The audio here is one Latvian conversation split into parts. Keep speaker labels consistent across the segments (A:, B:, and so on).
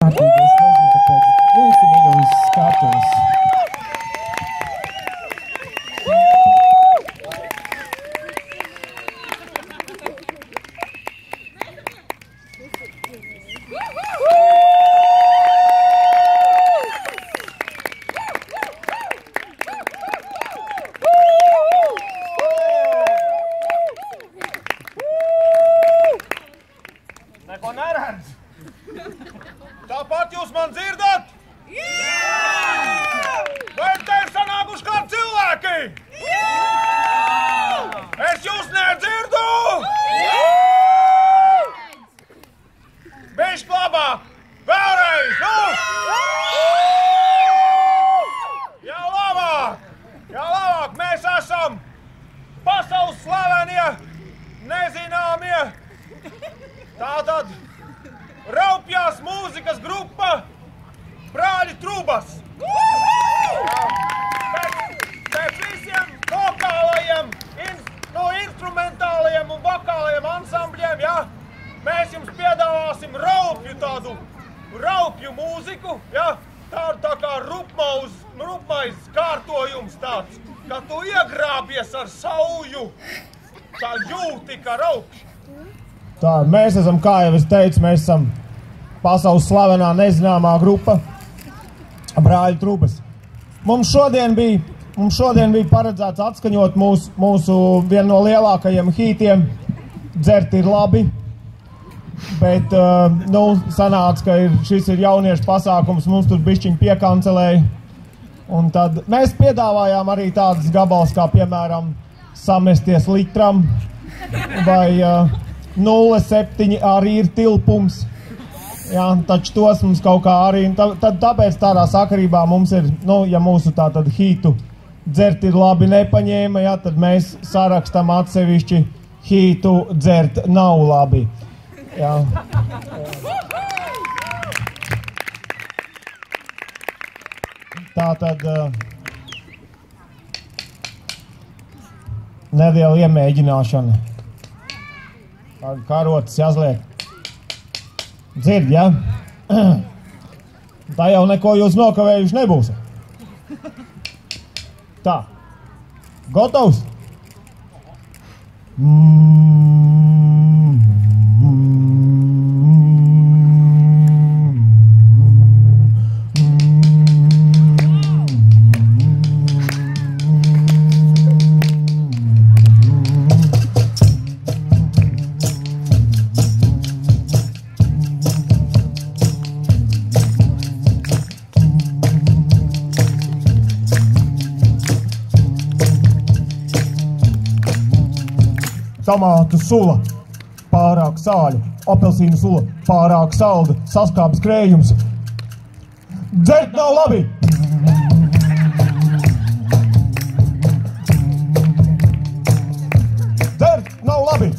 A: kārtīgi, es nezinu, tāpēc lūksim viņu uz skatuves.
B: Neko neredz! Tāpat jūs man dzirdat? Jā! Vai te ir sanākuši kādi cilvēki? Jā! Es jūs nedzirdu? Jā! Bišķi labāk! Vēlreiz! Jā, labāk! Jā, labāk! Mēs esam pasaules slavenie, nezināmie. Tātad raupjās mūzikas grupa Brāļi Trubas. Pēc visiem vokālajiem, instrumentālajiem un vokālajiem ansambļiem, ja, mēs jums piedāvāsim raupju mūziku, ja, tā kā rupmais kārtojums tāds, ka tu iegrābies ar sauju, tā jūti, ka raupš.
C: Tā, mēs esam, kā jau es teicu, mēs esam pasaules slavenā nezināmā grupa Brāļi Trubas. Mums šodien bija paredzēts atskaņot mūsu vienu no lielākajiem hītiem Dzert ir labi, bet, sanāca, ka šis ir jauniešu pasākums, mums tur bišķiņi piekancelēja, un tad mēs piedāvājām arī tādas gabals, kā, piemēram, Samesties litram, vai 0,7 arī ir tilpums, jā, taču tos mums kaut kā arī, tāpēc tādā sakarībā mums ir, ja mūsu tātad hītu Dzert ir labi nepaņēma, jā, tad mēs sarakstam atsevišķi hītu Dzert nav labi, jā. Tātad neliela iemēģināšana. Karotes jāzliek. Dzird, ja? Tā jau neko jūs nokavējuši nebūs. Tā. Gotovs? Tomātu sula, pārāk sāļa, apelsīnu sula, pārāk salda, saskābes krējums. Dzert nav labi! Dzert nav labi!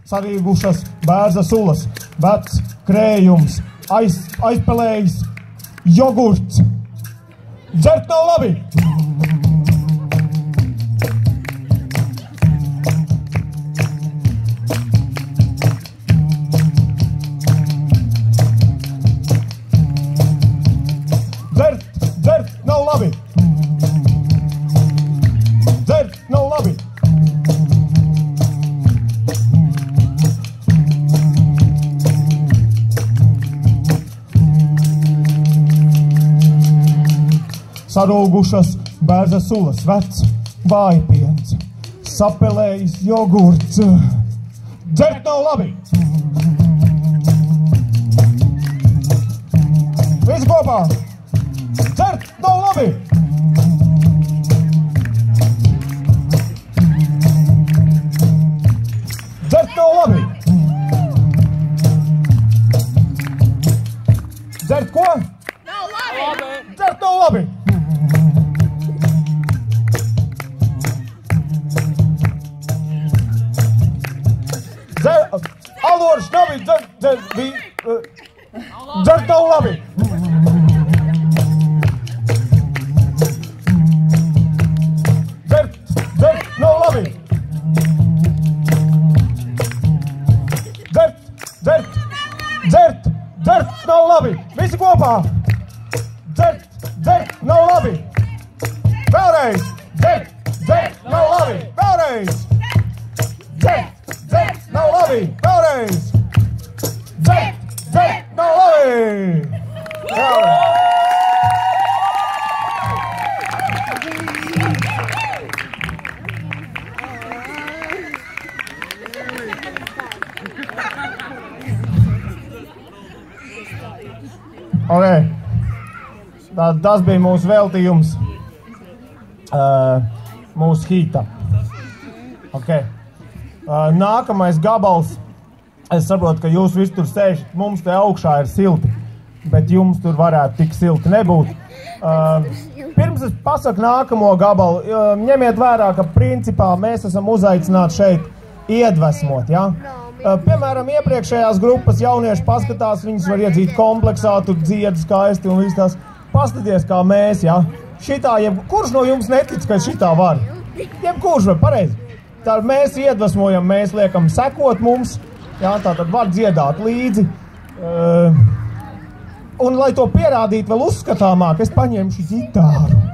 C: Sarīgušas bērza sulas, vecs krējums, aizpelējis jogurts. Dzert nav labi! Dzert nav labi! Dzert nav labi! Sarūgušas bērza sulas, vecs vājpiens, sapelējis jogurts. Dzert nav labi! Visi kopā! Dzert nav labi! Dzert nav labi! Dzert ko?
D: Nav labi!
C: Dzert nav labi! Alors nav dzert nav labi! Dzert nav labi! kopā. Dzert, dzert, nav labi. Vēlreiz. Dzert, dzert, nav labi. Vēlreiz. Dzert, dzert, nav labi. Vēlreiz. Dzert, dzert, nav labi. Vēlreiz. Okay. Tas bija mūsu veltījums mūsu hītam. Okay. Nākamais gabals. Es saprotu, ka jūs visi tur sēžat. Mums te augšā ir silti, bet jums tur varētu tik silti nebūt. Pirms es pasaku nākamo gabalu, ņemiet vērā, ka principā mēs esam uzaicināti šeit iedvesmot, ja? Piemēram, iepriekšējās grupas jaunieši paskatās, viņus var iedzīt kompleksā, tur dzied skaisti un viss tās. Paskaties, kā mēs, ja? Šitā, kurš no jums netic, ka šitā var? Jebkurš var, pareizi. Tā mēs iedvesmojam, mēs liekam sekot mums, ja? Tā tad var dziedāt līdzi. Un, lai to pierādītu vēl uzskatāmāk, es paņemšu ģitāru.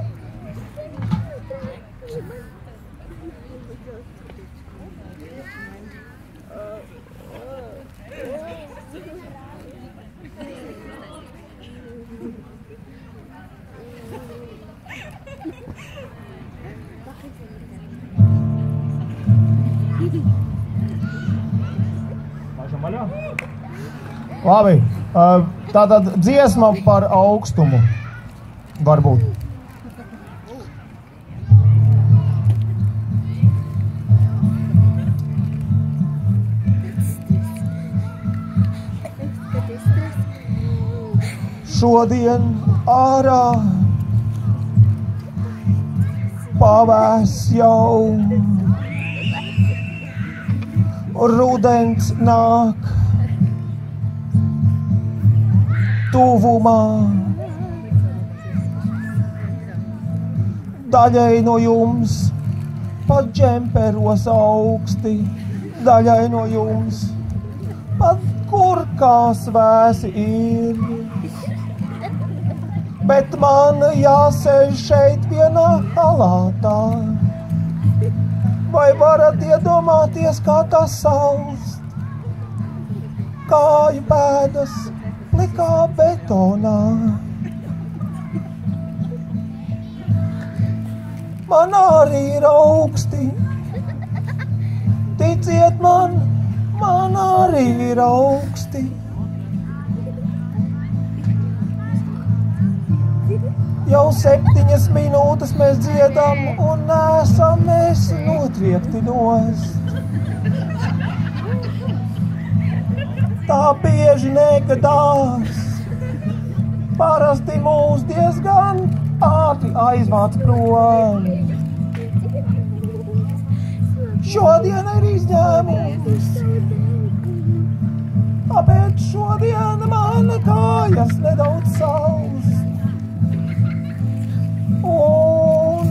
C: Labi, tātad dziesma par augstumu, varbūt. Šodien ārā pavēs jau, rudens nāk tuvumā. Daļai no jums pat džemperos augsti, daļai no jums pat kurkās vēsi ir. Bet man jāsēž šeit vienā halātā. Vai varat iedomāties, kā tas salst? Kāju pēdas plikā betonā. Man arī ir augsti. Ticiet man arī ir augsti. Jau 7 minūtes mēs dziedam un nesam mēs notriekti nost. Tā bieži negadās. Parasti mūs diezgan ātri aizvāc prom. Šodien ir izņēmums. Tāpēc šodien man kājas nedaudz salst. Un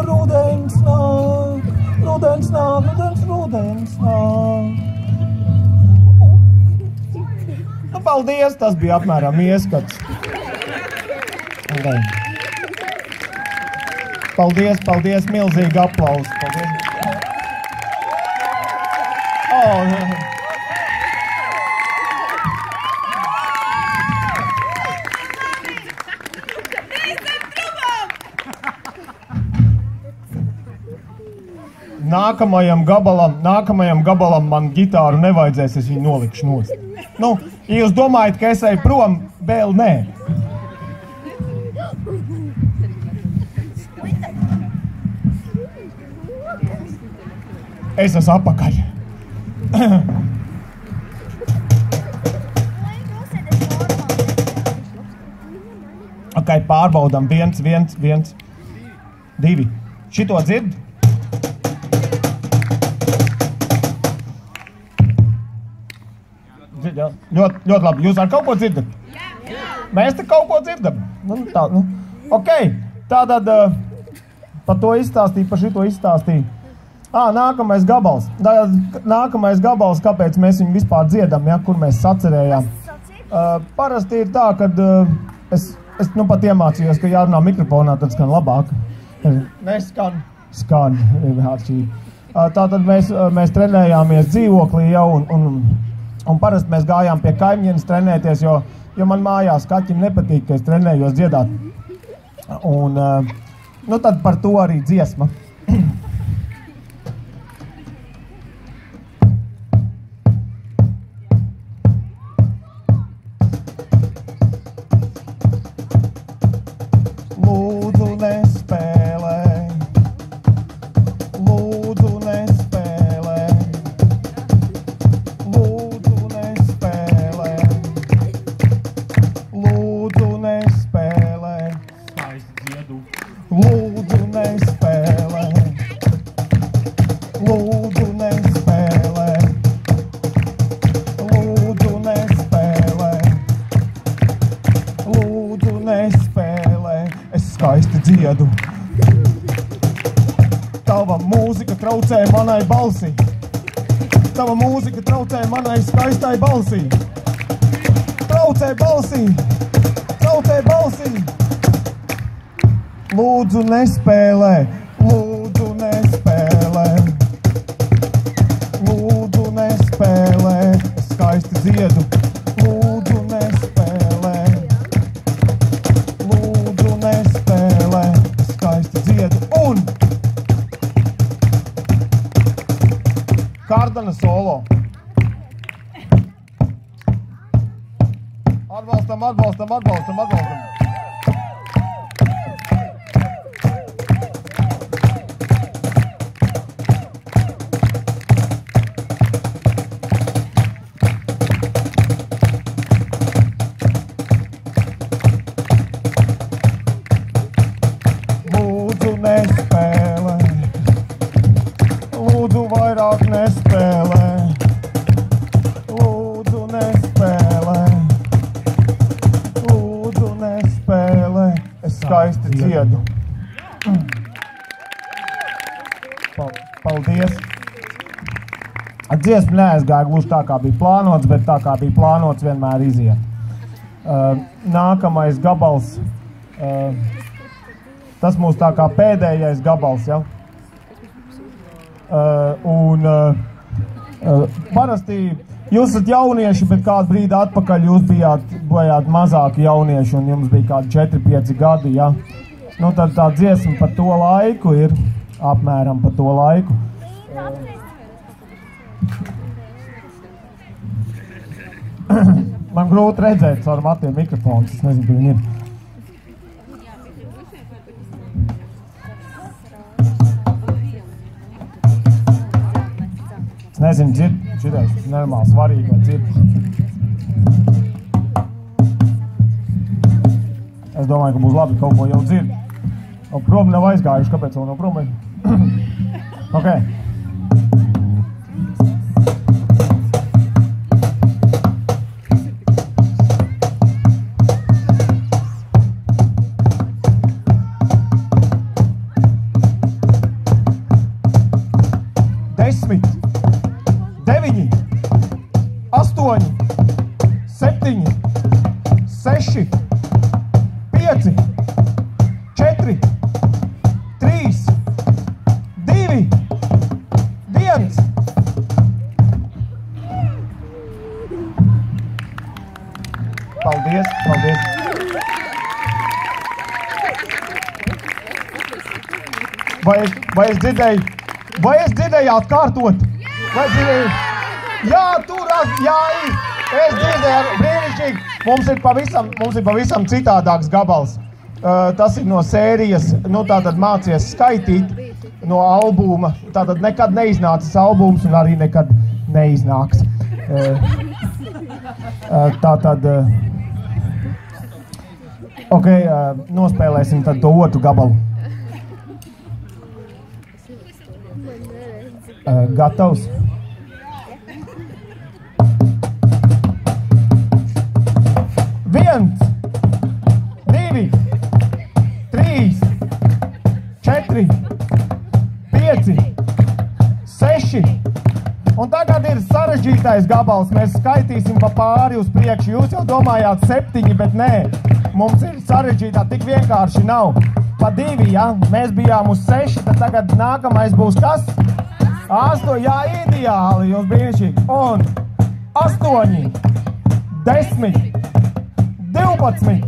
C: rudens nāk, rudens nāk, rudens nāk. Nu, paldies, tas bija apmēram ieskats. Okay. Paldies, milzīgi aplausi. Paldies. Oh. Nākamajam gabalam man ģitāru nevajadzēs, es viņu nolikšu nost. Nu, ja jūs domājat, ka es eju prom, vēl nē. Es esmu apakaļ. Ok, pārbaudam. 1, 2. Šito dzird? Ļoti labi. Jūs ar kaut ko dzirdat? Jā. Mēs te kaut ko dzirdam. Ok, tātad par to izstāstīju, par šito izstāstīju. Nākamais gabals. Nākamais gabals, kāpēc mēs viņu vispār dziedam, ja, kur mēs sacerējām. Parasti ir tā, kad Es nu pat iemācījos, ka jārunā mikrofonā, tad skan labāk. Neskan, skan vienkārši. Tātad mēs trenējāmies dzīvoklī jau, un parasti mēs gājām pie kaimiņienes trenēties, jo man mājās kaķim nepatīk, ka es trenējos dziedāt. Un, nu tad par to arī dziesma. Lūdzu, nespēlē. Lūdzu, nespēlē. Lūdzu, nespēlē. Lūdzu, nespēlē. Lūdzu, nespēlē. Lūdzu, nespēlē. Lūdzu, nespēlē. Lūdzu, nespēlē. Es skaisti dziedu. Tava mūzika traucē manai balsī. Tava mūzika traucē manai skaistai balsī. Traucē balsī. Traucē balsī. Lūdzu, nespēlē. Lūdzu, nespēlē. Lūdzu, nespēlē. Es skaisti dziedu. Lūdzu, nespēlē. Lūdzu, nespēlē. Es skaisti dziedu. Un Kārdana solo. Atbalstam, atbalstam, atbalstam, atbalstam. Lūdzu, nespēlē. Lūdzu, vairāk nespēlē. Lūdzu, nespēlē. Lūdzu, nespēlē. Es skaisti dziedu. Paldies. Dziesma neaizgāja gluži tā, kā bija plānots, bet tā, kā bija plānots, vienmēr iziet. Nākamais gabals. Tas mūs tā kā pēdējais gabals, ja? Parasti jūs esat jaunieši, bet kādu brīdi atpakaļ jūs bijāt mazāki jaunieši un jums bija kādi 4-5 gadi, ja? Nu tad tā dziesma par to laiku ir, apmēram par to laiku. Man grūti redzēt caur matiem mikrofons, es nezinu, kur viņi ir. Es nezinu, dzirdēs, normāli svarīgi, vai dzird. Es domāju, ka būs labi, kaut ko jau dzird. Prom nav aizgājuši, kāpēc vēl nav prom? Ok. Paldies, paldies. Vai es dzirdēju atkārtot? Vai dzirdēju? Jā, jā, es dzirdēju, brīnišķīgi. Mums ir pavisam citādāks gabals. Tas ir no sērijas, nu tātad mācies skaitīt no albuma. Tātad nekad neiznācis albums un arī nekad neiznāks. Tātad, ok, nospēlēsim tad to otru gabalu. Gatavs? Viens, divi, trīs, četri, pieci, seši. Un tagad ir sarežģītais gabals. Mēs skaitīsim pa pāri uz priekšu. Jūs jau domājāt 7, bet nē. mums ir sarežģītā, tik vienkārši nav. Pa 2, ja? Mēs bijām uz 6, tad tagad nākamais būs kas? 8, jā, ideāli, jūs brīnišķīgi. Un 8, 10, 12,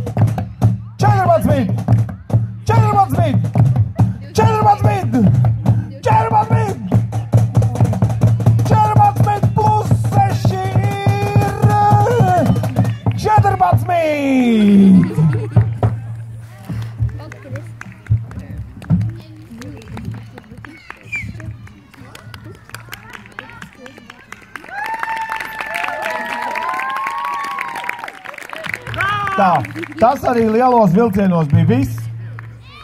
C: 14, 14, 14, 14, 14 plus 6 ir 14! Tā, tas arī lielos vilcienos bija viss.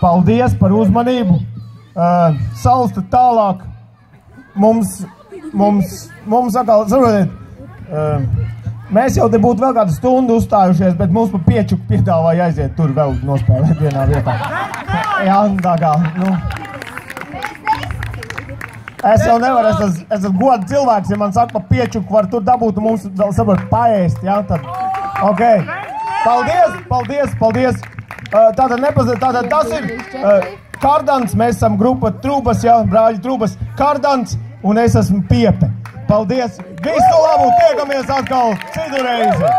C: Paldies par uzmanību. Salsta tālāk. Mums atkal, saprotiet, mēs jau te būtu vēl kādu stundu uzstājušies, bet mums pa piečuku piedāvāja aiziet tur vēl nospēlēt vienā vietā. Jā, tā kā, nu. Es jau nevaru, es esmu goda cilvēks, ja man saka pa piečuku var tur dabūt un mums vēl saprot paēst, jā, tad, ok. Paldies. Tātad tas ir Kardants, mēs esam grupa Trūbas, jā, brāļi Trūbas, Kardants un es esmu Piepe. Paldies, visu labu, tiekamies atkal citu reizi.